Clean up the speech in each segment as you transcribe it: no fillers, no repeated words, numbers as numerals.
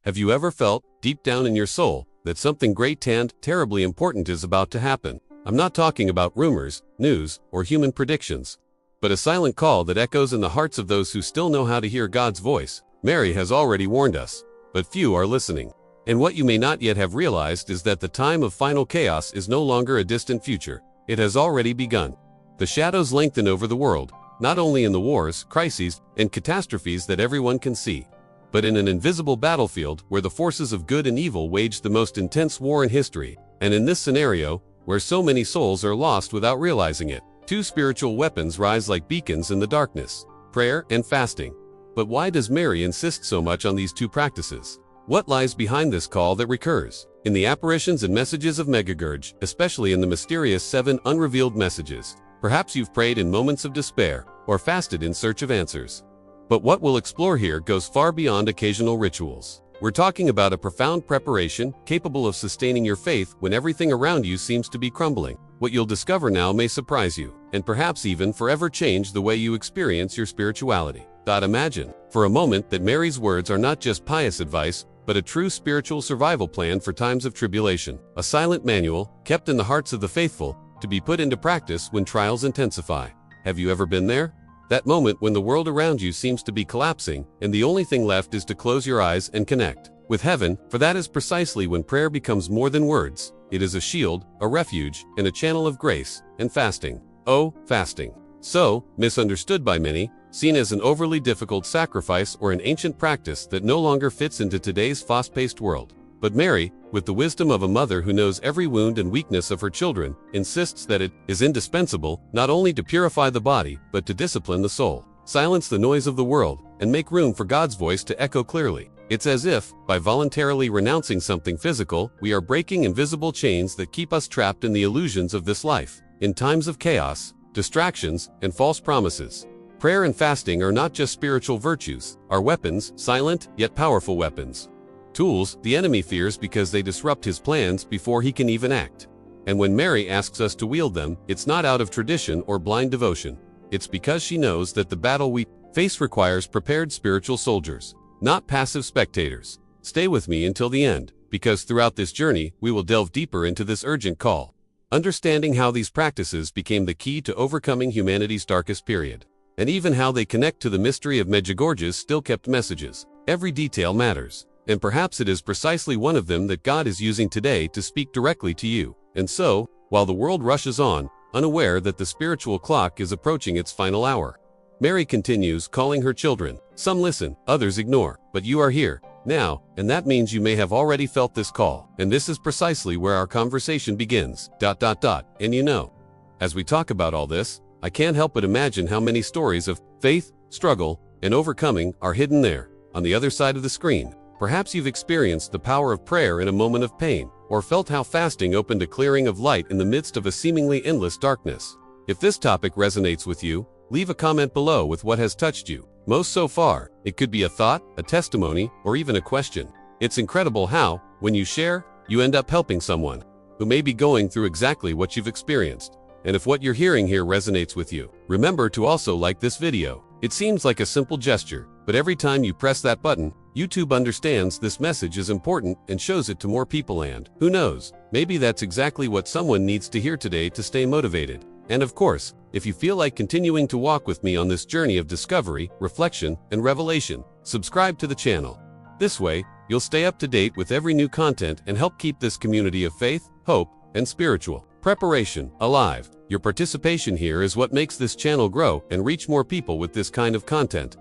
Have you ever felt, deep down in your soul, that something great and terribly important is about to happen? I'm not talking about rumors, news, or human predictions, but a silent call that echoes in the hearts of those who still know how to hear God's voice. Mary has already warned us, but few are listening. And what you may not yet have realized is that the time of final chaos is no longer a distant future. It has already begun. The shadows lengthen over the world, not only in the wars, crises, and catastrophes that everyone can see, but in an invisible battlefield where the forces of good and evil wage the most intense war in history. And in this scenario, where so many souls are lost without realizing it, two spiritual weapons rise like beacons in the darkness: prayer and fasting. But why does Mary insist so much on these two practices? What lies behind this call that recurs in the apparitions and messages of Medjugorje, especially in the mysterious 7 unrevealed messages? Perhaps you've prayed in moments of despair or fasted in search of answers. But what we'll explore here goes far beyond occasional rituals. We're talking about a profound preparation capable of sustaining your faith when everything around you seems to be crumbling. What you'll discover now may surprise you, and perhaps even forever change the way you experience your spirituality. Imagine, for a moment, that Mary's words are not just pious advice, but a true spiritual survival plan for times of tribulation. A silent manual, kept in the hearts of the faithful, to be put into practice when trials intensify. Have you ever been there? That moment when the world around you seems to be collapsing, and the only thing left is to close your eyes and connect with heaven, for that is precisely when prayer becomes more than words. It is a shield, a refuge, and a channel of grace. And fasting. Oh, fasting. So misunderstood by many, seen as an overly difficult sacrifice or an ancient practice that no longer fits into today's fast-paced world. But Mary, with the wisdom of a mother who knows every wound and weakness of her children, insists that it is indispensable not only to purify the body, but to discipline the soul, silence the noise of the world, and make room for God's voice to echo clearly. It's as if, by voluntarily renouncing something physical, we are breaking invisible chains that keep us trapped in the illusions of this life. In times of chaos, distractions, and false promises, prayer and fasting are not just spiritual virtues, are weapons, silent yet powerful weapons. Tools the enemy fears because they disrupt his plans before he can even act. And when Mary asks us to wield them, it's not out of tradition or blind devotion. It's because she knows that the battle we face requires prepared spiritual soldiers, not passive spectators. Stay with me until the end, because throughout this journey, we will delve deeper into this urgent call, understanding how these practices became the key to overcoming humanity's darkest period, and even how they connect to the mystery of Medjugorje's still-kept messages. Every detail matters. And perhaps it is precisely one of them that God is using today to speak directly to you. And so, while the world rushes on, unaware that the spiritual clock is approaching its final hour, Mary continues calling her children. Some listen, others ignore, but you are here, now, and that means you may have already felt this call. And this is precisely where our conversation begins. And you know, as we talk about all this, I can't help but imagine how many stories of faith, struggle, and overcoming are hidden there, on the other side of the screen. Perhaps you've experienced the power of prayer in a moment of pain, or felt how fasting opened a clearing of light in the midst of a seemingly endless darkness. If this topic resonates with you, leave a comment below with what has touched you most so far. It could be a thought, a testimony, or even a question. It's incredible how, when you share, you end up helping someone who may be going through exactly what you've experienced. And if what you're hearing here resonates with you, remember to also like this video. It seems like a simple gesture, but every time you press that button, YouTube understands this message is important and shows it to more people, and who knows, maybe that's exactly what someone needs to hear today to stay motivated. And of course, if you feel like continuing to walk with me on this journey of discovery, reflection, and revelation, subscribe to the channel. This way, you'll stay up to date with every new content and help keep this community of faith, hope, and spiritual preparation alive. Your participation here is what makes this channel grow and reach more people with this kind of content.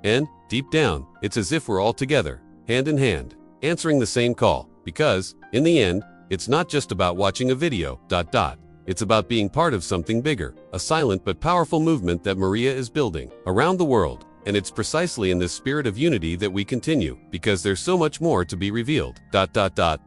And, deep down, it's as if we're all together, hand in hand, answering the same call, because, in the end, it's not just about watching a video. It's about being part of something bigger, a silent but powerful movement that Maria is building around the world. And it's precisely in this spirit of unity that we continue, because there's so much more to be revealed. Medjugorje,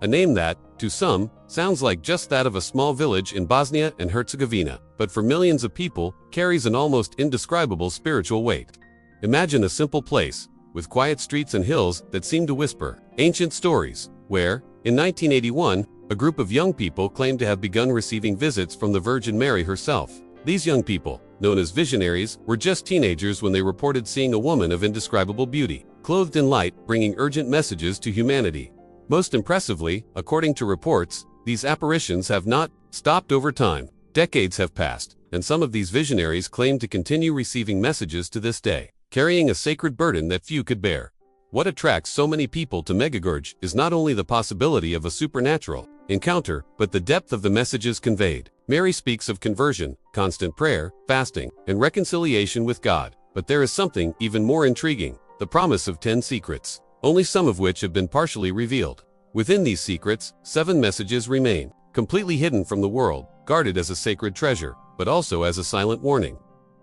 a name that, to some, sounds like just that of a small village in Bosnia and Herzegovina, but for millions of people, carries an almost indescribable spiritual weight. Imagine a simple place, with quiet streets and hills that seem to whisper ancient stories, where, in 1981, a group of young people claimed to have begun receiving visits from the Virgin Mary herself. These young people, known as visionaries, were just teenagers when they reported seeing a woman of indescribable beauty, clothed in light, bringing urgent messages to humanity. Most impressively, according to reports, these apparitions have not stopped over time. Decades have passed, and some of these visionaries claim to continue receiving messages to this day, carrying a sacred burden that few could bear. What attracts so many people to Medjugorje is not only the possibility of a supernatural encounter, but the depth of the messages conveyed. Mary speaks of conversion, constant prayer, fasting, and reconciliation with God. But there is something even more intriguing: the promise of 10 secrets, only some of which have been partially revealed. Within these secrets, 7 messages remain, completely hidden from the world, guarded as a sacred treasure, but also as a silent warning.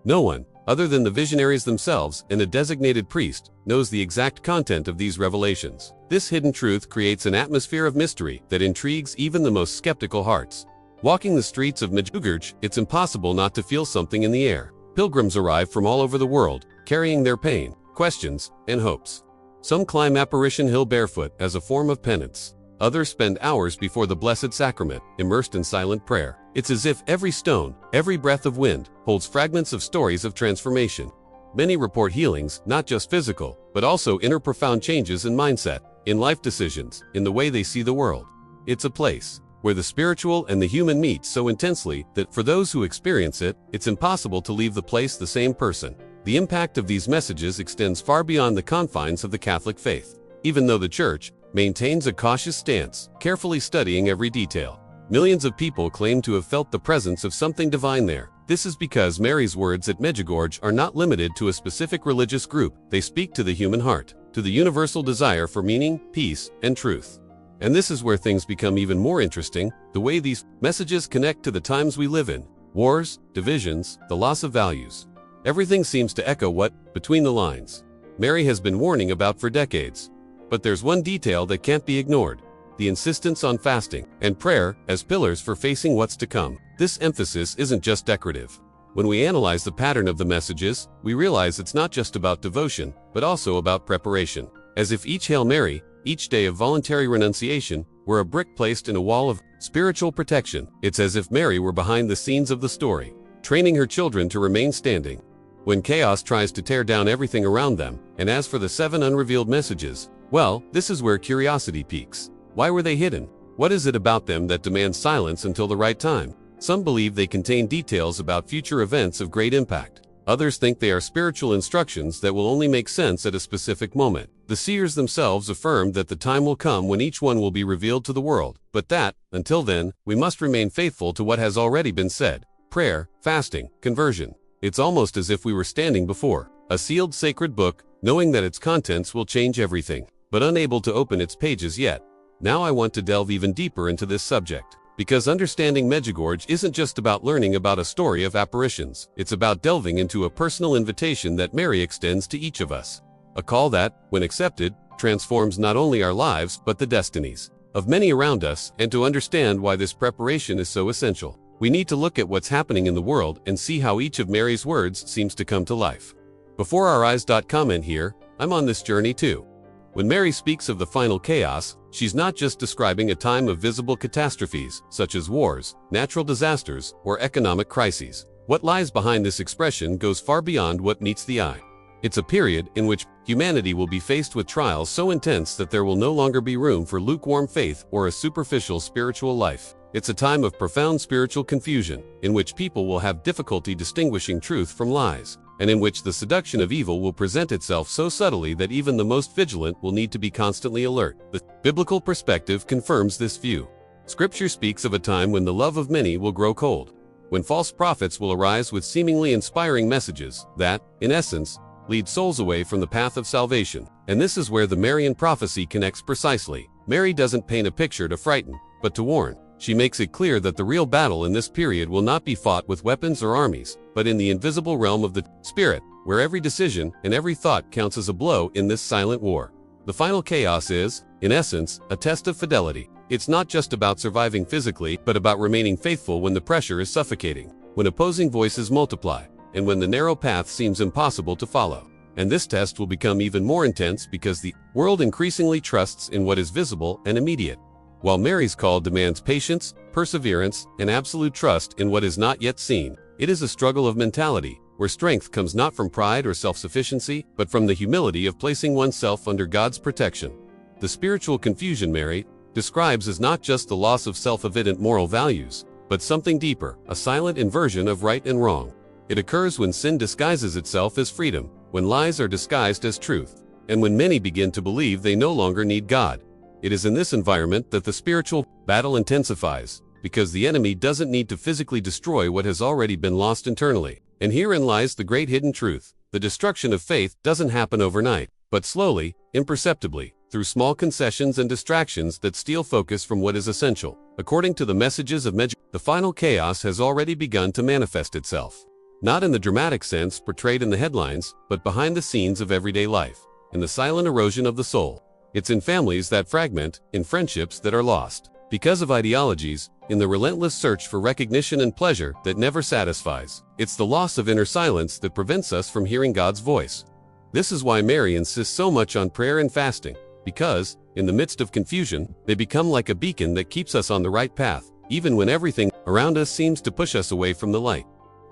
No one, other than the visionaries themselves and a designated priest, knows the exact content of these revelations. This hidden truth creates an atmosphere of mystery that intrigues even the most skeptical hearts. Walking the streets of Medjugorje, it's impossible not to feel something in the air. Pilgrims arrive from all over the world, carrying their pain, questions, and hopes. Some climb Apparition Hill barefoot as a form of penance. Others spend hours before the Blessed Sacrament, immersed in silent prayer. It's as if every stone, every breath of wind, holds fragments of stories of transformation. Many report healings, not just physical, but also inner profound changes in mindset, in life decisions, in the way they see the world. It's a place where the spiritual and the human meet so intensely that for those who experience it, it's impossible to leave the place the same person. The impact of these messages extends far beyond the confines of the Catholic faith. Even though the Church maintains a cautious stance, carefully studying every detail, millions of people claim to have felt the presence of something divine there. This is because Mary's words at Medjugorje are not limited to a specific religious group. They speak to the human heart, to the universal desire for meaning, peace, and truth. And this is where things become even more interesting: the way these messages connect to the times we live in. Wars, divisions, the loss of values. Everything seems to echo what, between the lines, Mary has been warning about for decades. But there's one detail that can't be ignored: the insistence on fasting and prayer as pillars for facing what's to come. This emphasis isn't just decorative. When we analyze the pattern of the messages, we realize it's not just about devotion, but also about preparation. As if each Hail Mary, each day of voluntary renunciation, were a brick placed in a wall of spiritual protection. It's as if Mary were behind the scenes of the story, training her children to remain standing when chaos tries to tear down everything around them. And as for the 7 unrevealed messages, well, this is where curiosity peaks. Why were they hidden? What is it about them that demands silence until the right time? Some believe they contain details about future events of great impact. Others think they are spiritual instructions that will only make sense at a specific moment. The seers themselves affirm that the time will come when each one will be revealed to the world, but that, until then, we must remain faithful to what has already been said. Prayer, fasting, conversion. It's almost as if we were standing before a sealed sacred book, knowing that its contents will change everything, but unable to open its pages yet. Now I want to delve even deeper into this subject, because understanding Medjugorje isn't just about learning about a story of apparitions. It's about delving into a personal invitation that Mary extends to each of us. A call that, when accepted, transforms not only our lives but the destinies of many around us. And to understand why this preparation is so essential, we need to look at what's happening in the world and see how each of Mary's words seems to come to life. Before our eyes. Comment here, I'm on this journey too. When Mary speaks of the final chaos, she's not just describing a time of visible catastrophes, such as wars, natural disasters, or economic crises. What lies behind this expression goes far beyond what meets the eye. It's a period in which humanity will be faced with trials so intense that there will no longer be room for lukewarm faith or a superficial spiritual life. It's a time of profound spiritual confusion, in which people will have difficulty distinguishing truth from lies, and in which the seduction of evil will present itself so subtly that even the most vigilant will need to be constantly alert. The biblical perspective confirms this view. Scripture speaks of a time when the love of many will grow cold, when false prophets will arise with seemingly inspiring messages that, in essence, lead souls away from the path of salvation. And this is where the Marian prophecy connects precisely. Mary doesn't paint a picture to frighten, but to warn. She makes it clear that the real battle in this period will not be fought with weapons or armies, but in the invisible realm of the Spirit, where every decision and every thought counts as a blow in this silent war. The final chaos is, in essence, a test of fidelity. It's not just about surviving physically, but about remaining faithful when the pressure is suffocating, when opposing voices multiply, and when the narrow path seems impossible to follow. And this test will become even more intense because the world increasingly trusts in what is visible and immediate, while Mary's call demands patience, perseverance, and absolute trust in what is not yet seen. It is a struggle of mentality, where strength comes not from pride or self-sufficiency, but from the humility of placing oneself under God's protection. The spiritual confusion Mary describes is not just the loss of self-evident moral values, but something deeper, a silent inversion of right and wrong. It occurs when sin disguises itself as freedom, when lies are disguised as truth, and when many begin to believe they no longer need God. It is in this environment that the spiritual battle intensifies, because the enemy doesn't need to physically destroy what has already been lost internally. And herein lies the great hidden truth. The destruction of faith doesn't happen overnight, but slowly, imperceptibly, through small concessions and distractions that steal focus from what is essential. According to the messages of Medjugorje, the final chaos has already begun to manifest itself. Not in the dramatic sense portrayed in the headlines, but behind the scenes of everyday life, in the silent erosion of the soul. It's in families that fragment, in friendships that are lost because of ideologies, in the relentless search for recognition and pleasure that never satisfies. It's the loss of inner silence that prevents us from hearing God's voice. This is why Mary insists so much on prayer and fasting, because, in the midst of confusion, they become like a beacon that keeps us on the right path, even when everything around us seems to push us away from the light.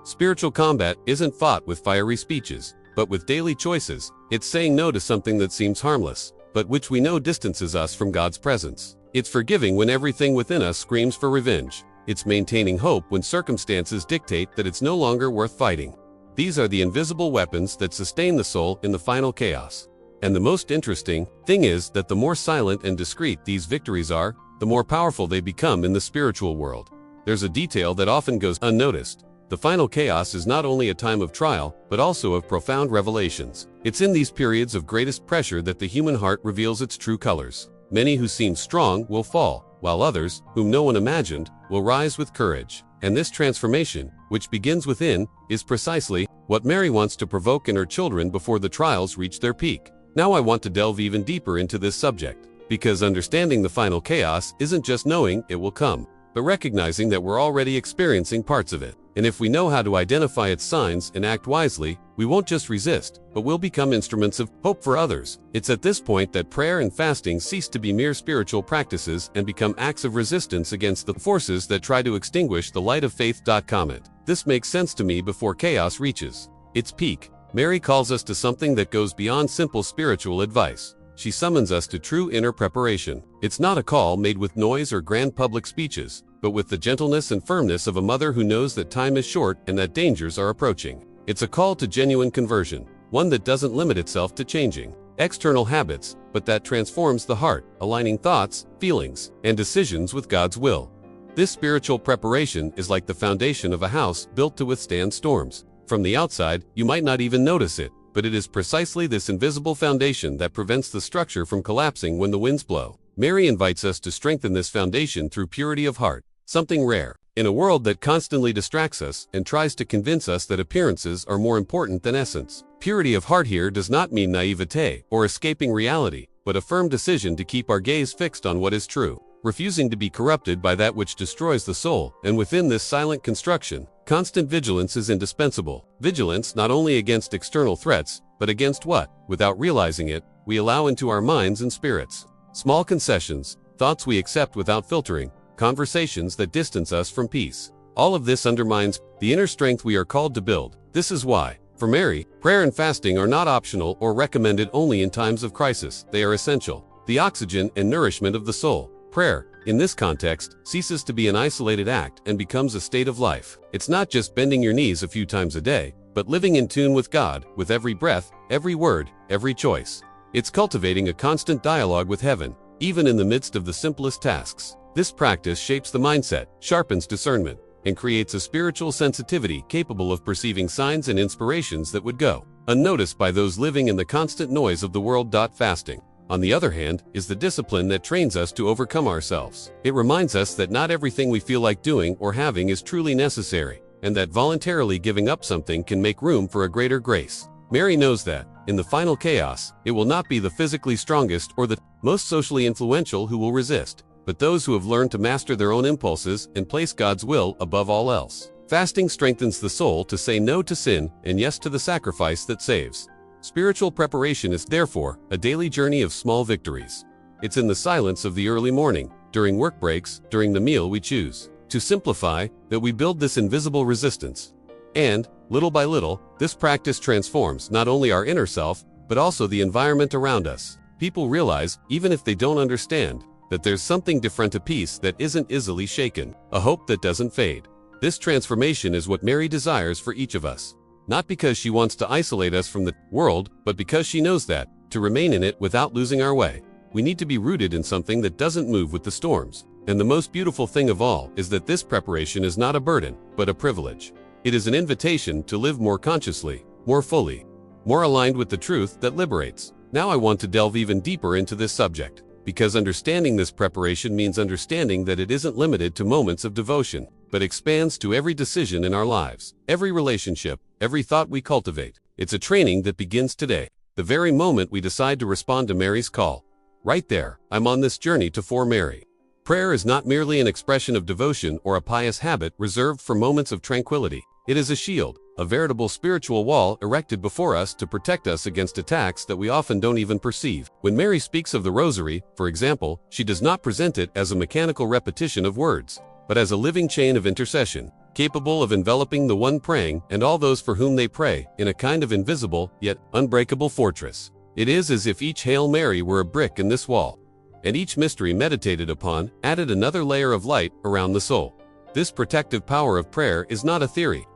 Spiritual combat isn't fought with fiery speeches, but with daily choices. It's saying no to something that seems harmless, but which we know distances us from God's presence. It's forgiving when everything within us screams for revenge. It's maintaining hope when circumstances dictate that it's no longer worth fighting. These are the invisible weapons that sustain the soul in the final chaos. And the most interesting thing is that the more silent and discreet these victories are, the more powerful they become in the spiritual world. There's a detail that often goes unnoticed. The final chaos is not only a time of trial, but also of profound revelations. It's in these periods of greatest pressure that the human heart reveals its true colors. Many who seem strong will fall, while others, whom no one imagined, will rise with courage. And this transformation, which begins within, is precisely what Mary wants to provoke in her children before the trials reach their peak. Now I want to delve even deeper into this subject, because understanding the final chaos isn't just knowing it will come, but recognizing that we're already experiencing parts of it. And if we know how to identify its signs and act wisely, we won't just resist, but will become instruments of hope for others. It's at this point that prayer and fasting cease to be mere spiritual practices and become acts of resistance against the forces that try to extinguish the light of faith. Comment. This makes sense to me before chaos reaches its peak. Mary calls us to something that goes beyond simple spiritual advice. She summons us to true inner preparation. It's not a call made with noise or grand public speeches, but with the gentleness and firmness of a mother who knows that time is short and that dangers are approaching. It's a call to genuine conversion, one that doesn't limit itself to changing external habits, but that transforms the heart, aligning thoughts, feelings, and decisions with God's will. This spiritual preparation is like the foundation of a house built to withstand storms. From the outside, you might not even notice it, but it is precisely this invisible foundation that prevents the structure from collapsing when the winds blow. Mary invites us to strengthen this foundation through purity of heart, something rare in a world that constantly distracts us and tries to convince us that appearances are more important than essence. Purity of heart here does not mean naivete or escaping reality, but a firm decision to keep our gaze fixed on what is true, refusing to be corrupted by that which destroys the soul. And within this silent construction, constant vigilance is indispensable. Vigilance not only against external threats, but against what, without realizing it, we allow into our minds and spirits. Small concessions, thoughts we accept without filtering, conversations that distance us from peace. All of this undermines the inner strength we are called to build. This is why, for Mary, prayer and fasting are not optional or recommended only in times of crisis. They are essential. The oxygen and nourishment of the soul. Prayer, in this context, ceases to be an isolated act and becomes a state of life. It's not just bending your knees a few times a day, but living in tune with God, with every breath, every word, every choice. It's cultivating a constant dialogue with heaven, even in the midst of the simplest tasks. This practice shapes the mindset, sharpens discernment, and creates a spiritual sensitivity capable of perceiving signs and inspirations that would go unnoticed by those living in the constant noise of the world. Fasting, on the other hand, is the discipline that trains us to overcome ourselves. It reminds us that not everything we feel like doing or having is truly necessary, and that voluntarily giving up something can make room for a greater grace. Mary knows that, in the final chaos, it will not be the physically strongest or the most socially influential who will resist, but those who have learned to master their own impulses and place God's will above all else. Fasting strengthens the soul to say no to sin and yes to the sacrifice that saves. Spiritual preparation is therefore a daily journey of small victories. It's in the silence of the early morning, during work breaks, during the meal we choose to simplify, that we build this invisible resistance. And, little by little, this practice transforms not only our inner self, but also the environment around us. People realize, even if they don't understand, that there's something different, a peace that isn't easily shaken, a hope that doesn't fade. This transformation is what Mary desires for each of us. Not because she wants to isolate us from the world, but because she knows that, to remain in it without losing our way, we need to be rooted in something that doesn't move with the storms. And the most beautiful thing of all is that this preparation is not a burden, but a privilege. It is an invitation to live more consciously, more fully, more aligned with the truth that liberates. Now I want to delve even deeper into this subject, because understanding this preparation means understanding that it isn't limited to moments of devotion, but expands to every decision in our lives, every relationship, every thought we cultivate. It's a training that begins today, the very moment we decide to respond to Mary's call. Right there, I'm on this journey to for Mary. Prayer is not merely an expression of devotion or a pious habit reserved for moments of tranquility. It is a shield, a veritable spiritual wall erected before us to protect us against attacks that we often don't even perceive. When Mary speaks of the rosary, for example, she does not present it as a mechanical repetition of words, but as a living chain of intercession, capable of enveloping the one praying and all those for whom they pray in a kind of invisible, yet unbreakable fortress. It is as if each Hail Mary were a brick in this wall, and each mystery meditated upon added another layer of light around the soul. This protective power of prayer is not a theory.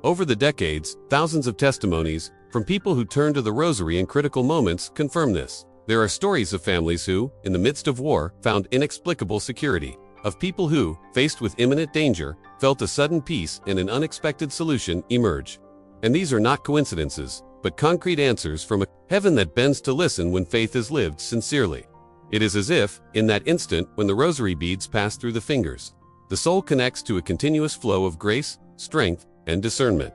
Over the decades, thousands of testimonies from people who turn to the rosary in critical moments confirm this. There are stories of families who, in the midst of war, found inexplicable security, of people who, faced with imminent danger, felt a sudden peace and an unexpected solution emerge. And these are not coincidences, but concrete answers from a heaven that bends to listen when faith is lived sincerely. It is as if, in that instant when the rosary beads pass through the fingers, the soul connects to a continuous flow of grace, strength, and discernment.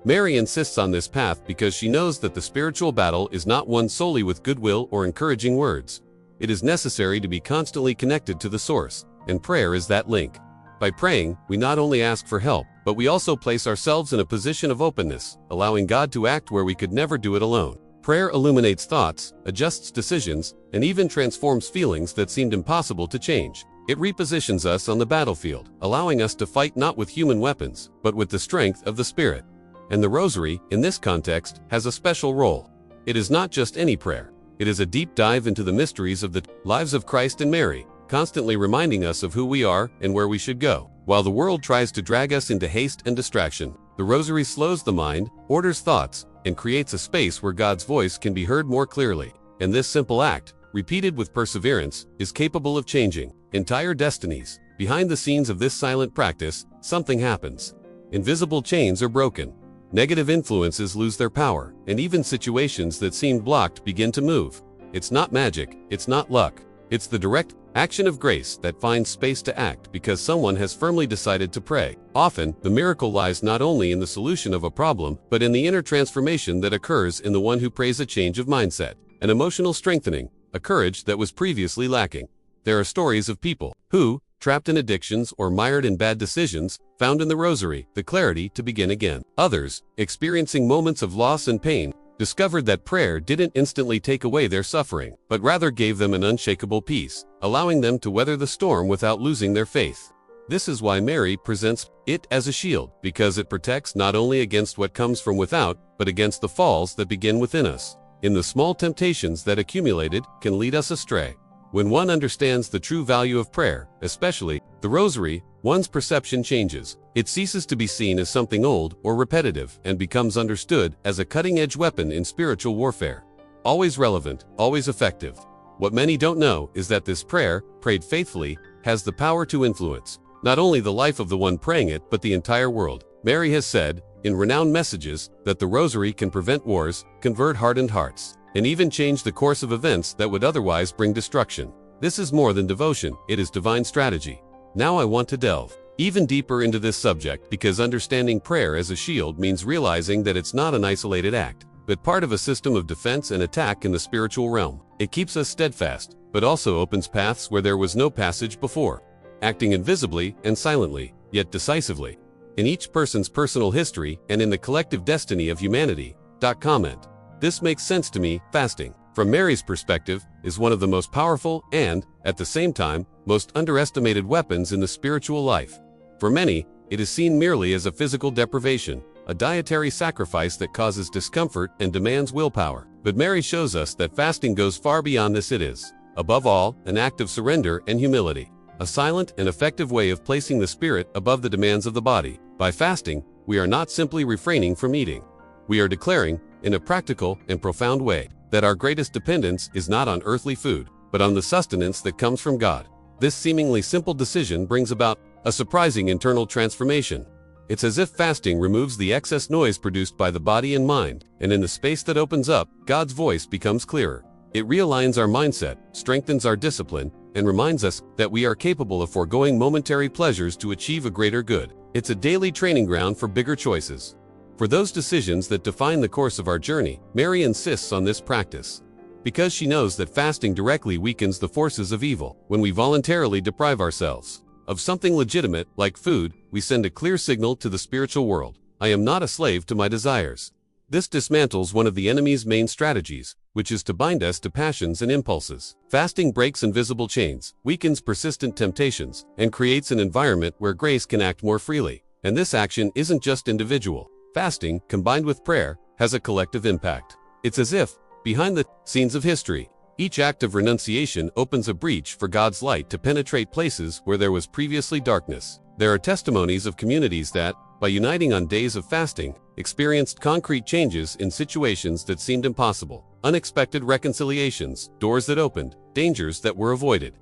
Mary insists on this path because she knows that the spiritual battle is not won solely with goodwill or encouraging words. It is necessary to be constantly connected to the source, and prayer is that link. By praying, we not only ask for help, but we also place ourselves in a position of openness, allowing God to act where we could never do it alone. Prayer illuminates thoughts, adjusts decisions, and even transforms feelings that seemed impossible to change. It repositions us on the battlefield, allowing us to fight not with human weapons, but with the strength of the Spirit. And the rosary, in this context, has a special role. It is not just any prayer. It is a deep dive into the mysteries of the lives of Christ and Mary, constantly reminding us of who we are and where we should go. While the world tries to drag us into haste and distraction, the rosary slows the mind, orders thoughts, and creates a space where God's voice can be heard more clearly. And this simple act, repeated with perseverance, is capable of changing entire destinies. Behind the scenes of this silent practice, something happens. Invisible chains are broken. Negative influences lose their power, and even situations that seemed blocked begin to move. It's not magic, it's not luck. It's the direct action of grace that finds space to act because someone has firmly decided to pray. Often, the miracle lies not only in the solution of a problem, but in the inner transformation that occurs in the one who prays, a change of mindset, an emotional strengthening, a courage that was previously lacking. There are stories of people who, trapped in addictions or mired in bad decisions, found in the rosary the clarity to begin again. Others, experiencing moments of loss and pain, discovered that prayer didn't instantly take away their suffering, but rather gave them an unshakable peace, allowing them to weather the storm without losing their faith. This is why Mary presents it as a shield, because it protects not only against what comes from without, but against the falls that begin within us. In the small temptations that accumulated can lead us astray. When one understands the true value of prayer, especially the rosary, one's perception changes. It ceases to be seen as something old or repetitive and becomes understood as a cutting-edge weapon in spiritual warfare. Always relevant, always effective. What many don't know is that this prayer, prayed faithfully, has the power to influence not only the life of the one praying it, but the entire world. Mary has said, in renowned messages, that the rosary can prevent wars, convert hardened hearts, and even change the course of events that would otherwise bring destruction. This is more than devotion, it is divine strategy. Now I want to delve even deeper into this subject because understanding prayer as a shield means realizing that it's not an isolated act, but part of a system of defense and attack in the spiritual realm. It keeps us steadfast, but also opens paths where there was no passage before, acting invisibly and silently, yet decisively, in each person's personal history and in the collective destiny of humanity. Comment. This makes sense to me. Fasting, from Mary's perspective, is one of the most powerful and, at the same time, most underestimated weapons in the spiritual life. For many, it is seen merely as a physical deprivation, a dietary sacrifice that causes discomfort and demands willpower. But Mary shows us that fasting goes far beyond this. It is, above all, an act of surrender and humility, a silent and effective way of placing the spirit above the demands of the body. By fasting, we are not simply refraining from eating. We are declaring, in a practical and profound way, that our greatest dependence is not on earthly food, but on the sustenance that comes from God. This seemingly simple decision brings about a surprising internal transformation. It's as if fasting removes the excess noise produced by the body and mind, and in the space that opens up, God's voice becomes clearer. It realigns our mindset, strengthens our discipline, and reminds us that we are capable of foregoing momentary pleasures to achieve a greater good. It's a daily training ground for bigger choices. For those decisions that define the course of our journey, Mary insists on this practice, because she knows that fasting directly weakens the forces of evil. When we voluntarily deprive ourselves of something legitimate, like food, we send a clear signal to the spiritual world: I am not a slave to my desires. This dismantles one of the enemy's main strategies, which is to bind us to passions and impulses. Fasting breaks invisible chains, weakens persistent temptations, and creates an environment where grace can act more freely. And this action isn't just individual. Fasting, combined with prayer, has a collective impact. It's as if, behind the scenes of history, each act of renunciation opens a breach for God's light to penetrate places where there was previously darkness. There are testimonies of communities that, by uniting on days of fasting, experienced concrete changes in situations that seemed impossible, unexpected reconciliations, doors that opened, dangers that were avoided.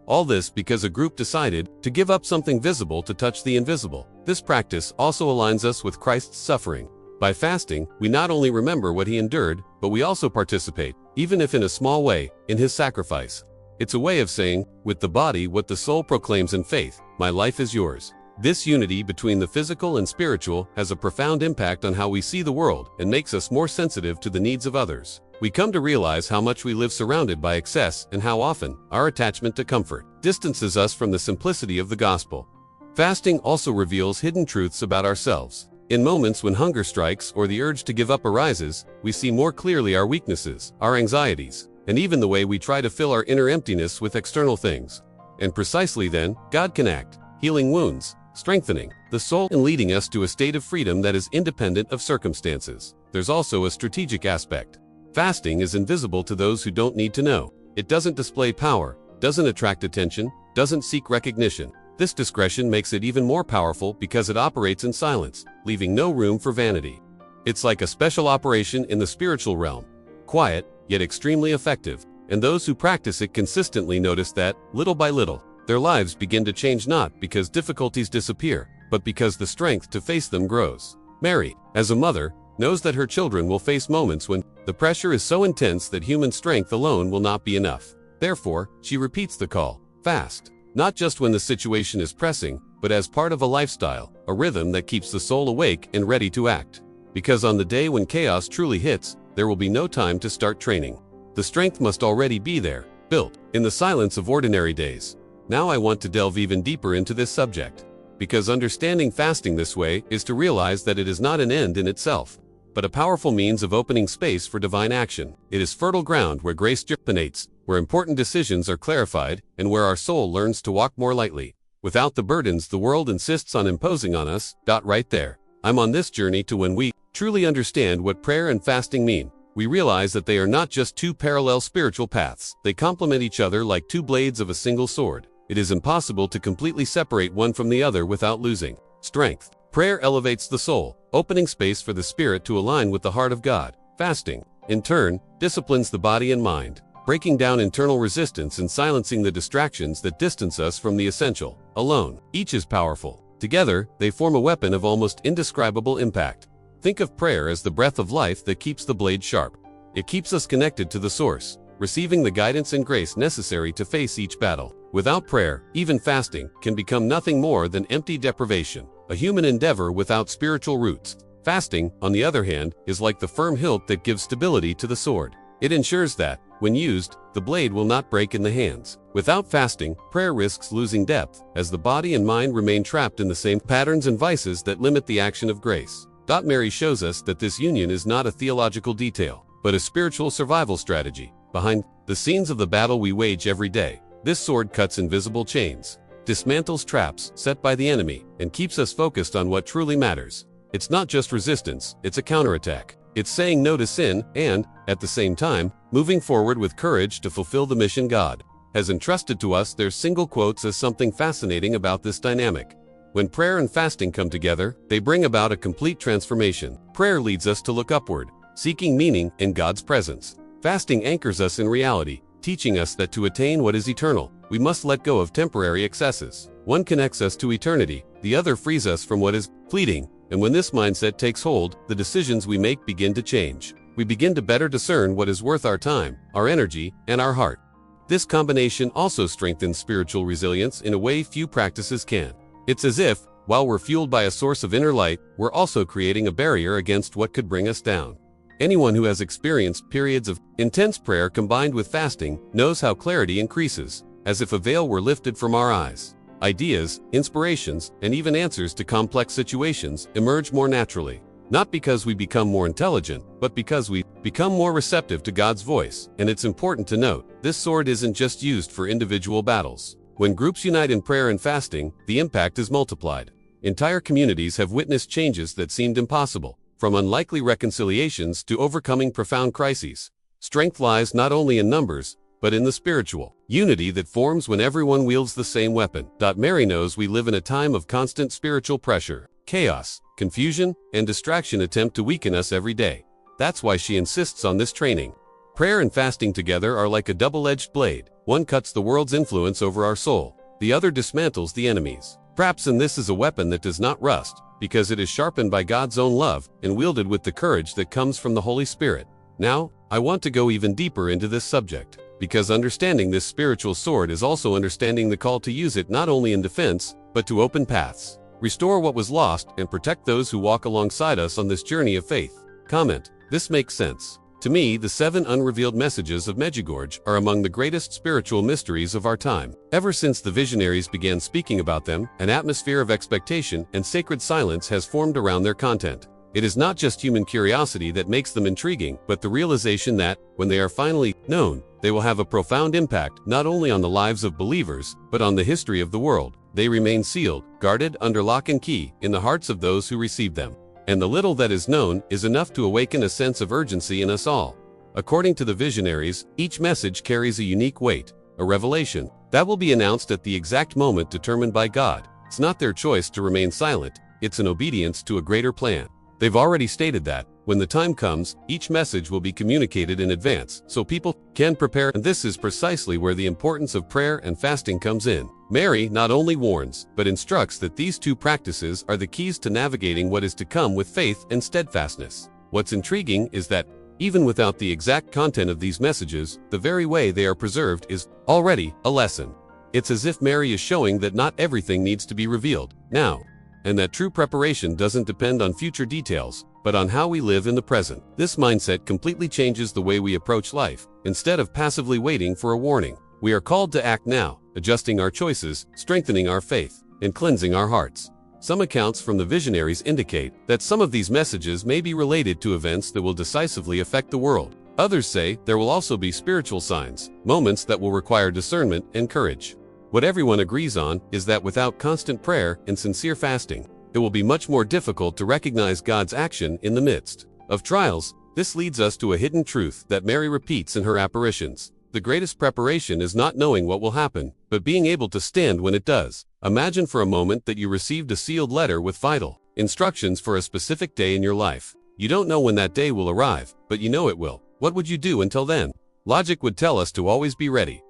All this because a group decided to give up something visible to touch the invisible. This practice also aligns us with Christ's suffering. By fasting, we not only remember what he endured, but we also participate, even if in a small way, in his sacrifice. It's a way of saying, with the body, what the soul proclaims in faith: my life is yours. This unity between the physical and spiritual has a profound impact on how we see the world and makes us more sensitive to the needs of others. We come to realize how much we live surrounded by excess and how often our attachment to comfort distances us from the simplicity of the gospel. Fasting also reveals hidden truths about ourselves. In moments when hunger strikes or the urge to give up arises, we see more clearly our weaknesses, our anxieties, and even the way we try to fill our inner emptiness with external things. And precisely then, God can act, healing wounds, strengthening the soul, and leading us to a state of freedom that is independent of circumstances. There's also a strategic aspect. Fasting is invisible to those who don't need to know. It doesn't display power, doesn't attract attention, doesn't seek recognition. This discretion makes it even more powerful because it operates in silence, leaving no room for vanity. It's like a special operation in the spiritual realm, quiet, yet extremely effective, and those who practice it consistently notice that, little by little, their lives begin to change, not because difficulties disappear, but because the strength to face them grows. Mary, as a mother, knows that her children will face moments when the pressure is so intense that human strength alone will not be enough. Therefore, she repeats the call: fast. Not just when the situation is pressing, but as part of a lifestyle, a rhythm that keeps the soul awake and ready to act. Because on the day when chaos truly hits, there will be no time to start training. The strength must already be there, built in the silence of ordinary days. Now I want to delve even deeper into this subject, because understanding fasting this way is to realize that it is not an end in itself, but a powerful means of opening space for divine action. It is fertile ground where grace germinates, where important decisions are clarified, and where our soul learns to walk more lightly, without the burdens the world insists on imposing on us. Right there, I'm on this journey to when we truly understand what prayer and fasting mean. We realize that they are not just two parallel spiritual paths. They complement each other like two blades of a single sword. It is impossible to completely separate one from the other without losing strength. Prayer elevates the soul, opening space for the spirit to align with the heart of God. Fasting, in turn, disciplines the body and mind, breaking down internal resistance and silencing the distractions that distance us from the essential. Alone, each is powerful. Together, they form a weapon of almost indescribable impact. Think of prayer as the breath of life that keeps the blade sharp. It keeps us connected to the source, receiving the guidance and grace necessary to face each battle. Without prayer, even fasting can become nothing more than empty deprivation, a human endeavor without spiritual roots. Fasting, on the other hand, is like the firm hilt that gives stability to the sword. It ensures that, when used, the blade will not break in the hands. Without fasting, prayer risks losing depth, as the body and mind remain trapped in the same patterns and vices that limit the action of grace. Mary shows us that this union is not a theological detail, but a spiritual survival strategy. Behind the scenes of the battle we wage every day, this sword cuts invisible chains, dismantles traps set by the enemy, and keeps us focused on what truly matters. It's not just resistance, it's a counterattack. It's saying no to sin and, at the same time, moving forward with courage to fulfill the mission God has entrusted to us. There's single quotes as something fascinating about this dynamic. When prayer and fasting come together, they bring about a complete transformation. Prayer leads us to look upward, seeking meaning in God's presence. Fasting anchors us in reality, teaching us that to attain what is eternal, we must let go of temporary excesses. One connects us to eternity, the other frees us from what is fleeting. And when this mindset takes hold, the decisions we make begin to change. We begin to better discern what is worth our time, our energy, and our heart. This combination also strengthens spiritual resilience in a way few practices can. It's as if, while we're fueled by a source of inner light, we're also creating a barrier against what could bring us down. Anyone who has experienced periods of intense prayer combined with fasting knows how clarity increases, as if a veil were lifted from our eyes. Ideas, inspirations, and even answers to complex situations emerge more naturally. Not because we become more intelligent, but because we become more receptive to God's voice. And it's important to note, this sword isn't just used for individual battles. When groups unite in prayer and fasting, the impact is multiplied. Entire communities have witnessed changes that seemed impossible, from unlikely reconciliations to overcoming profound crises. Strength lies not only in numbers, but in the spiritual unity that forms when everyone wields the same weapon. Mary knows we live in a time of constant spiritual pressure. Chaos, confusion, and distraction attempt to weaken us every day. That's why she insists on this training. Prayer and fasting together are like a double-edged blade. One cuts the world's influence over our soul, the other dismantles the enemy's. Perhaps this is a weapon that does not rust, because it is sharpened by God's own love and wielded with the courage that comes from the Holy Spirit. Now, I want to go even deeper into this subject, because understanding this spiritual sword is also understanding the call to use it not only in defense, but to open paths, restore what was lost, and protect those who walk alongside us on this journey of faith. Comment: this makes sense. To me, the 7 unrevealed messages of Medjugorje are among the greatest spiritual mysteries of our time. Ever since the visionaries began speaking about them, an atmosphere of expectation and sacred silence has formed around their content. It is not just human curiosity that makes them intriguing, but the realization that, when they are finally known, they will have a profound impact not only on the lives of believers, but on the history of the world. They remain sealed, guarded under lock and key, in the hearts of those who receive them. And the little that is known is enough to awaken a sense of urgency in us all. According to the visionaries, each message carries a unique weight, a revelation, that will be announced at the exact moment determined by God. It's not their choice to remain silent, it's an obedience to a greater plan. They've already stated that, when the time comes, each message will be communicated in advance, so people can prepare, and this is precisely where the importance of prayer and fasting comes in. Mary not only warns, but instructs that these 2 practices are the keys to navigating what is to come with faith and steadfastness. What's intriguing is that, even without the exact content of these messages, the very way they are preserved is already a lesson. It's as if Mary is showing that not everything needs to be revealed now, and that true preparation doesn't depend on future details, but on how we live in the present. This mindset completely changes the way we approach life. Instead of passively waiting for a warning, we are called to act now, adjusting our choices, strengthening our faith, and cleansing our hearts. Some accounts from the visionaries indicate that some of these messages may be related to events that will decisively affect the world. Others say there will also be spiritual signs, moments that will require discernment and courage. What everyone agrees on is that without constant prayer and sincere fasting, it will be much more difficult to recognize God's action in the midst of trials. This leads us to a hidden truth that Mary repeats in her apparitions. The greatest preparation is not knowing what will happen, but being able to stand when it does. Imagine for a moment that you received a sealed letter with vital instructions for a specific day in your life. You don't know when that day will arrive, but you know it will. What would you do until then? Logic would tell us to always be ready.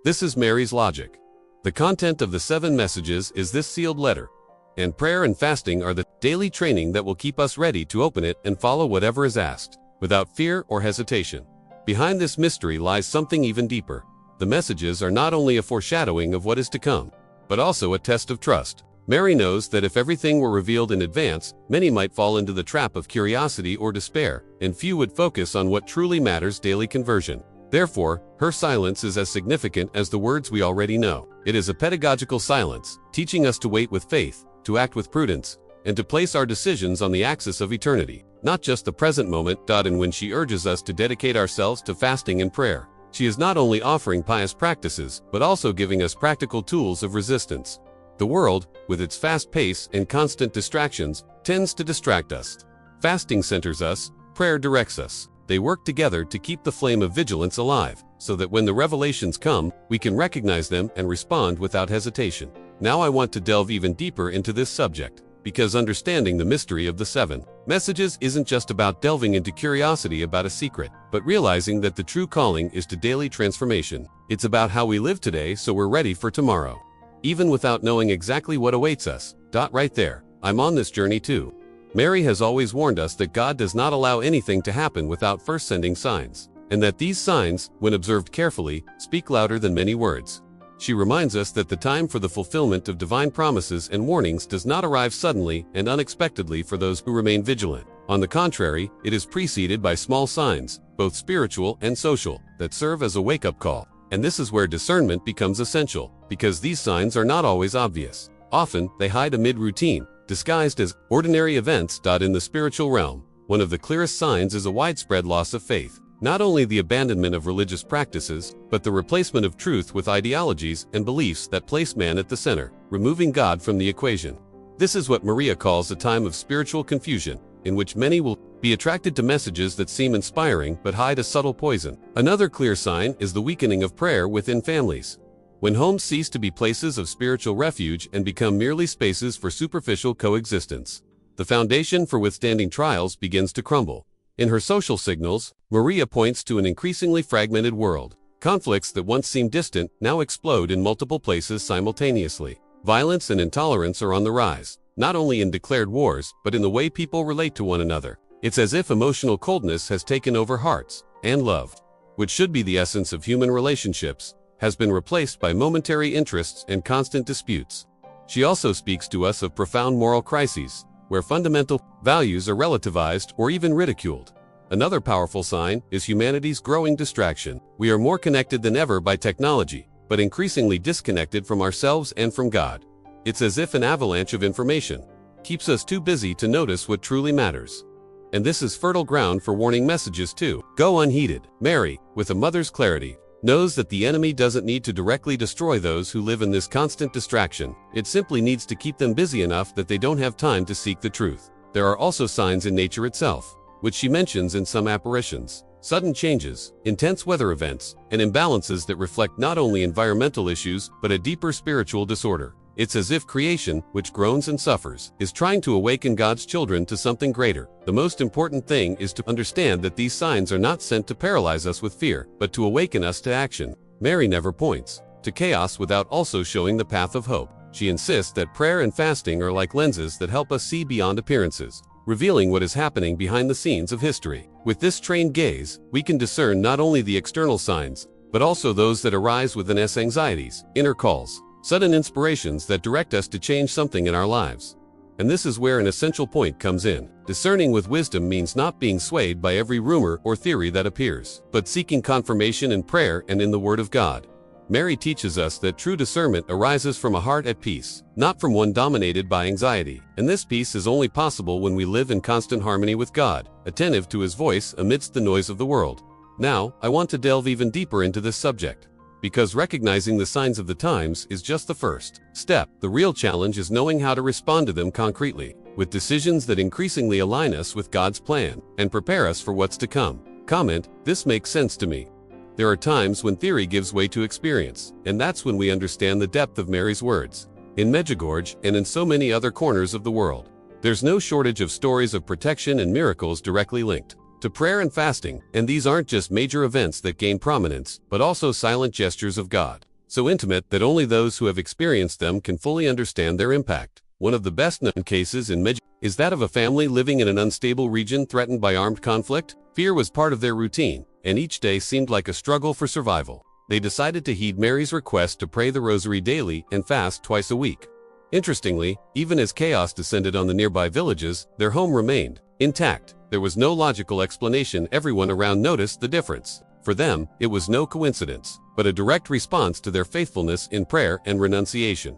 This is Mary's logic. The content of the 7 messages is this sealed letter, and prayer and fasting are the daily training that will keep us ready to open it and follow whatever is asked, without fear or hesitation. Behind this mystery lies something even deeper. The messages are not only a foreshadowing of what is to come, but also a test of trust. Mary knows that if everything were revealed in advance, many might fall into the trap of curiosity or despair, and few would focus on what truly matters: daily conversion. Therefore, her silence is as significant as the words we already know. It is a pedagogical silence, teaching us to wait with faith, to act with prudence, and to place our decisions on the axis of eternity, not just the present moment. And when she urges us to dedicate ourselves to fasting and prayer, she is not only offering pious practices, but also giving us practical tools of resistance. The world, with its fast pace and constant distractions, tends to distract us. Fasting centers us, prayer directs us. They work together to keep the flame of vigilance alive, so that when the revelations come, we can recognize them and respond without hesitation. Now I want to delve even deeper into this subject, because understanding the mystery of the 7 messages isn't just about delving into curiosity about a secret, but realizing that the true calling is to daily transformation. It's about how we live today so we're ready for tomorrow, even without knowing exactly what awaits us. Right there, I'm on this journey too. Mary has always warned us that God does not allow anything to happen without first sending signs, and that these signs, when observed carefully, speak louder than many words. She reminds us that the time for the fulfillment of divine promises and warnings does not arrive suddenly and unexpectedly for those who remain vigilant. On the contrary, it is preceded by small signs, both spiritual and social, that serve as a wake-up call. And this is where discernment becomes essential, because these signs are not always obvious. Often, they hide amid routine, disguised as ordinary events. In the spiritual realm, one of the clearest signs is a widespread loss of faith. Not only the abandonment of religious practices, but the replacement of truth with ideologies and beliefs that place man at the center, removing God from the equation. This is what Maria calls a time of spiritual confusion, in which many will be attracted to messages that seem inspiring but hide a subtle poison. Another clear sign is the weakening of prayer within families. When homes cease to be places of spiritual refuge and become merely spaces for superficial coexistence, the foundation for withstanding trials begins to crumble. In her social signals, Maria points to an increasingly fragmented world. Conflicts that once seemed distant now explode in multiple places simultaneously. Violence and intolerance are on the rise, not only in declared wars, but in the way people relate to one another. It's as if emotional coldness has taken over hearts, and love, which should be the essence of human relationships, has been replaced by momentary interests and constant disputes. She also speaks to us of profound moral crises, where fundamental values are relativized or even ridiculed. Another powerful sign is humanity's growing distraction. We are more connected than ever by technology, but increasingly disconnected from ourselves and from God. It's as if an avalanche of information keeps us too busy to notice what truly matters. And this is fertile ground for warning messages to go unheeded. Mary, with a mother's clarity, knows that the enemy doesn't need to directly destroy those who live in this constant distraction. It simply needs to keep them busy enough that they don't have time to seek the truth. There are also signs in nature itself, which she mentions in some apparitions. Sudden changes, intense weather events, and imbalances that reflect not only environmental issues but a deeper spiritual disorder. It's as if creation, which groans and suffers, is trying to awaken God's children to something greater. The most important thing is to understand that these signs are not sent to paralyze us with fear, but to awaken us to action. Mary never points to chaos without also showing the path of hope. She insists that prayer and fasting are like lenses that help us see beyond appearances, revealing what is happening behind the scenes of history. With this trained gaze, we can discern not only the external signs, but also those that arise within us: anxieties, inner calls, sudden inspirations that direct us to change something in our lives. And this is where an essential point comes in. Discerning with wisdom means not being swayed by every rumor or theory that appears, but seeking confirmation in prayer and in the Word of God. Mary teaches us that true discernment arises from a heart at peace, not from one dominated by anxiety. And this peace is only possible when we live in constant harmony with God, attentive to His voice amidst the noise of the world. Now, I want to delve even deeper into this subject, because recognizing the signs of the times is just the first step. The real challenge is knowing how to respond to them concretely, with decisions that increasingly align us with God's plan and prepare us for what's to come. Comment: this makes sense to me. There are times when theory gives way to experience, and that's when we understand the depth of Mary's words. In Medjugorje, and in so many other corners of the world, there's no shortage of stories of protection and miracles directly linked to prayer and fasting. And these aren't just major events that gain prominence, but also silent gestures of God, so intimate that only those who have experienced them can fully understand their impact. One of the best-known cases in Medjugorje is that of a family living in an unstable region threatened by armed conflict. Fear was part of their routine, and each day seemed like a struggle for survival. They decided to heed Mary's request to pray the rosary daily and fast twice a week. Interestingly, even as chaos descended on the nearby villages, their home remained intact. There was no logical explanation. Everyone around noticed the difference. For them, it was no coincidence, but a direct response to their faithfulness in prayer and renunciation.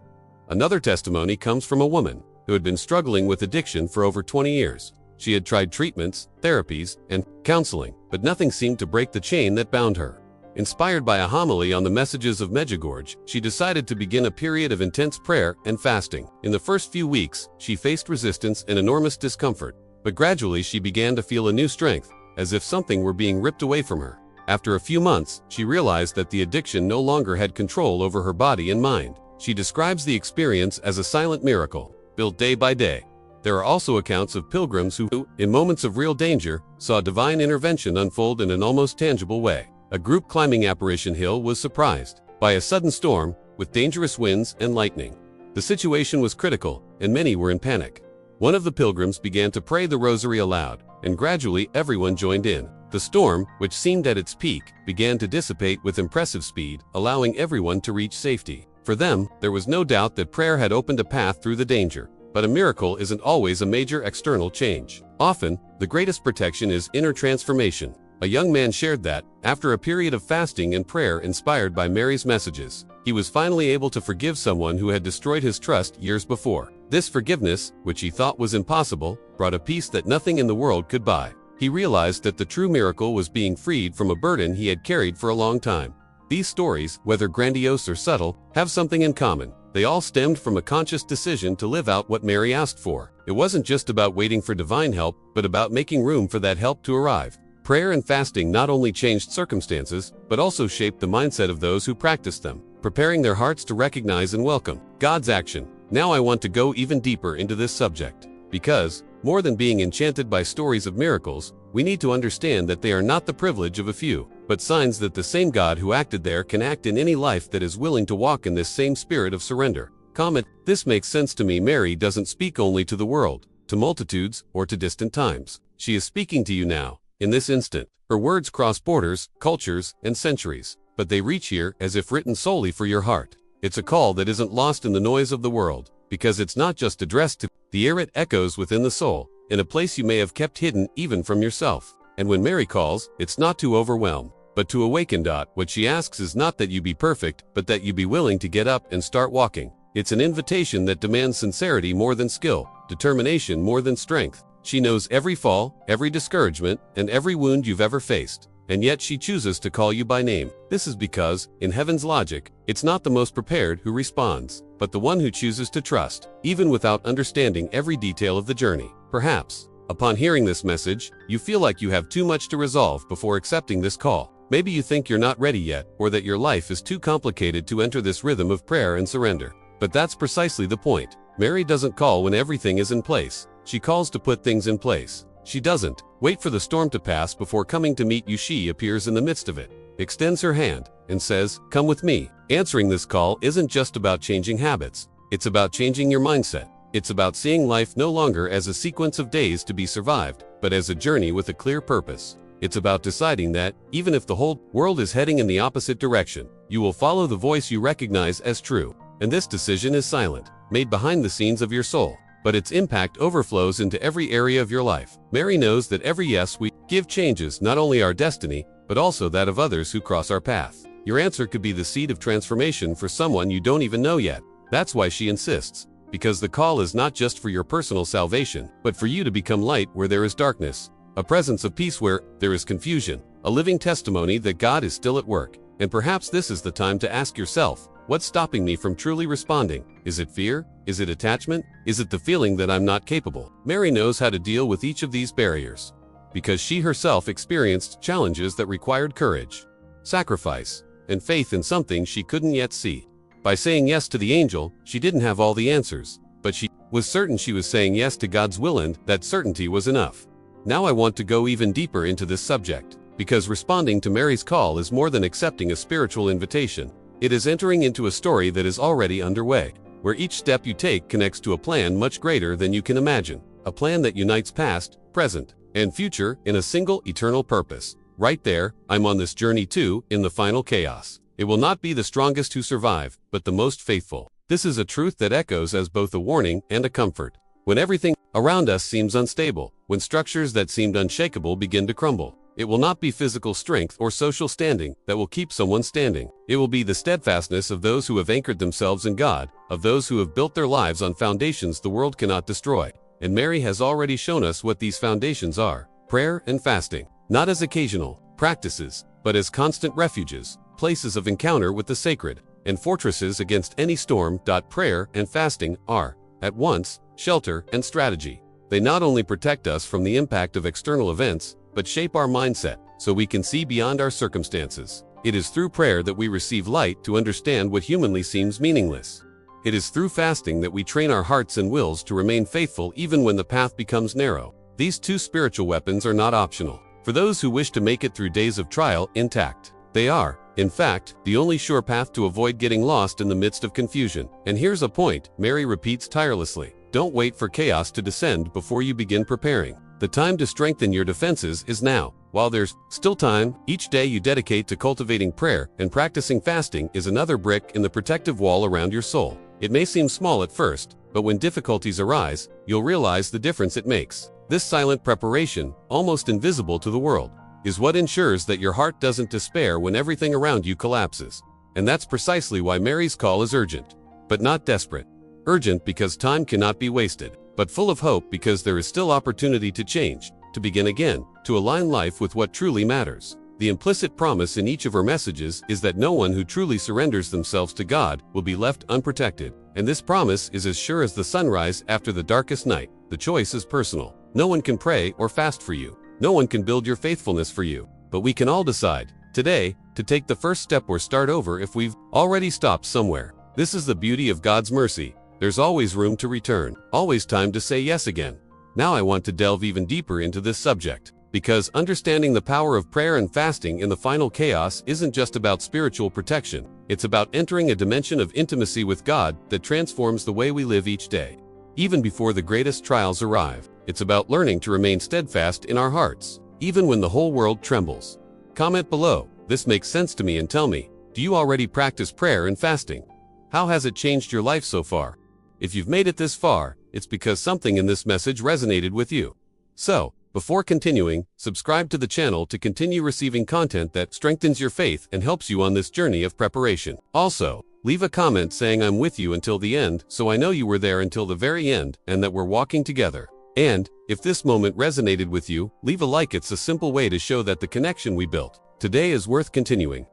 Another testimony comes from a woman who had been struggling with addiction for over 20 years. She had tried treatments, therapies, and counseling, but nothing seemed to break the chain that bound her. Inspired by a homily on the messages of Medjugorje, she decided to begin a period of intense prayer and fasting. In the first few weeks, she faced resistance and enormous discomfort, but gradually she began to feel a new strength, as if something were being ripped away from her. After a few months, she realized that the addiction no longer had control over her body and mind. She describes the experience as a silent miracle, built day by day. There are also accounts of pilgrims who, in moments of real danger, saw divine intervention unfold in an almost tangible way. A group climbing Apparition Hill was surprised by a sudden storm with dangerous winds and lightning. The situation was critical, and many were in panic. One of the pilgrims began to pray the rosary aloud, and gradually everyone joined in. The storm, which seemed at its peak, began to dissipate with impressive speed, allowing everyone to reach safety. For them, there was no doubt that prayer had opened a path through the danger. But a miracle isn't always a major external change. Often, the greatest protection is inner transformation. A young man shared that, after a period of fasting and prayer inspired by Mary's messages, he was finally able to forgive someone who had destroyed his trust years before. This forgiveness, which he thought was impossible, brought a peace that nothing in the world could buy. He realized that the true miracle was being freed from a burden he had carried for a long time. These stories, whether grandiose or subtle, have something in common. They all stemmed from a conscious decision to live out what Mary asked for. It wasn't just about waiting for divine help, but about making room for that help to arrive. Prayer and fasting not only changed circumstances, but also shaped the mindset of those who practiced them, preparing their hearts to recognize and welcome God's action. Now I want to go even deeper into this subject, because, more than being enchanted by stories of miracles, we need to understand that they are not the privilege of a few, but signs that the same God who acted there can act in any life that is willing to walk in this same spirit of surrender. Comment: this makes sense to me. Mary doesn't speak only to the world, to multitudes, or to distant times. She is speaking to you now, in this instant. Her words cross borders, cultures, and centuries, but they reach here as if written solely for your heart. It's a call that isn't lost in the noise of the world, because it's not just addressed to the ear. It echoes within the soul, in a place you may have kept hidden even from yourself. And when Mary calls, it's not to overwhelm, but to awaken. What she asks is not that you be perfect, but that you be willing to get up and start walking. It's an invitation that demands sincerity more than skill, determination more than strength. She knows every fall, every discouragement, and every wound you've ever faced, and yet she chooses to call you by name. This is because, in heaven's logic, it's not the most prepared who responds, but the one who chooses to trust, even without understanding every detail of the journey. Perhaps, upon hearing this message, you feel like you have too much to resolve before accepting this call. Maybe you think you're not ready yet, or that your life is too complicated to enter this rhythm of prayer and surrender. But that's precisely the point. Mary doesn't call when everything is in place. She calls to put things in place. She doesn't wait for the storm to pass before coming to meet you. She appears in the midst of it, extends her hand, and says, "Come with me." Answering this call isn't just about changing habits. It's about changing your mindset. It's about seeing life no longer as a sequence of days to be survived, but as a journey with a clear purpose. It's about deciding that, even if the whole world is heading in the opposite direction, you will follow the voice you recognize as true. And this decision is silent, made behind the scenes of your soul, but its impact overflows into every area of your life. Mary knows that every yes we give changes not only our destiny, but also that of others who cross our path. Your answer could be the seed of transformation for someone you don't even know yet. That's why she insists, because the call is not just for your personal salvation, but for you to become light where there is darkness, a presence of peace where there is confusion, a living testimony that God is still at work. And perhaps this is the time to ask yourself, what's stopping me from truly responding? Is it fear? Is it attachment? Is it the feeling that I'm not capable? Mary knows how to deal with each of these barriers, because she herself experienced challenges that required courage, sacrifice, and faith in something she couldn't yet see. By saying yes to the angel, she didn't have all the answers, but she was certain she was saying yes to God's will, and that certainty was enough. Now I want to go even deeper into this subject, because responding to Mary's call is more than accepting a spiritual invitation. It is entering into a story that is already underway, where each step you take connects to a plan much greater than you can imagine, a plan that unites past, present, and future in a single eternal purpose. Right there, I'm on this journey too, in the final chaos. It will not be the strongest who survive, but the most faithful. This is a truth that echoes as both a warning and a comfort. When everything around us seems unstable, when structures that seemed unshakable begin to crumble, it will not be physical strength or social standing that will keep someone standing. It will be the steadfastness of those who have anchored themselves in God, of those who have built their lives on foundations the world cannot destroy. And Mary has already shown us what these foundations are: prayer and fasting, not as occasional practices, but as constant refuges, places of encounter with the sacred, and fortresses against any storm. Prayer and fasting are, at once, shelter and strategy. They not only protect us from the impact of external events, but shape our mindset so we can see beyond our circumstances. It is through prayer that we receive light to understand what humanly seems meaningless. It is through fasting that we train our hearts and wills to remain faithful even when the path becomes narrow. These two spiritual weapons are not optional for those who wish to make it through days of trial intact. They are, in fact, the only sure path to avoid getting lost in the midst of confusion. And here's a point Mary repeats tirelessly: don't wait for chaos to descend before you begin preparing. The time to strengthen your defenses is now. While there's still time, each day you dedicate to cultivating prayer and practicing fasting is another brick in the protective wall around your soul. It may seem small at first, but when difficulties arise, you'll realize the difference it makes. This silent preparation, almost invisible to the world, is what ensures that your heart doesn't despair when everything around you collapses. And that's precisely why Mary's call is urgent, but not desperate. Urgent because time cannot be wasted, but full of hope because there is still opportunity to change, to begin again, to align life with what truly matters. The implicit promise in each of her messages is that no one who truly surrenders themselves to God will be left unprotected. And this promise is as sure as the sunrise after the darkest night. The choice is personal. No one can pray or fast for you. No one can build your faithfulness for you. But we can all decide, today, to take the first step or start over if we've already stopped somewhere. This is the beauty of God's mercy. There's always room to return, always time to say yes again. Now I want to delve even deeper into this subject, because understanding the power of prayer and fasting in the final chaos isn't just about spiritual protection. It's about entering a dimension of intimacy with God that transforms the way we live each day. Even before the greatest trials arrive, it's about learning to remain steadfast in our hearts, even when the whole world trembles. Comment below, this makes sense to me, and tell me, do you already practice prayer and fasting? How has it changed your life so far? If you've made it this far, it's because something in this message resonated with you. So, before continuing, subscribe to the channel to continue receiving content that strengthens your faith and helps you on this journey of preparation. Also, leave a comment saying I'm with you until the end, so I know you were there until the very end and that we're walking together. And, if this moment resonated with you, leave a like. It's a simple way to show that the connection we built today is worth continuing.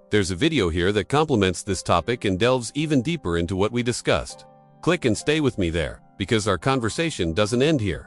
There's a video here that complements this topic and delves even deeper into what we discussed. Click and stay with me there, because our conversation doesn't end here.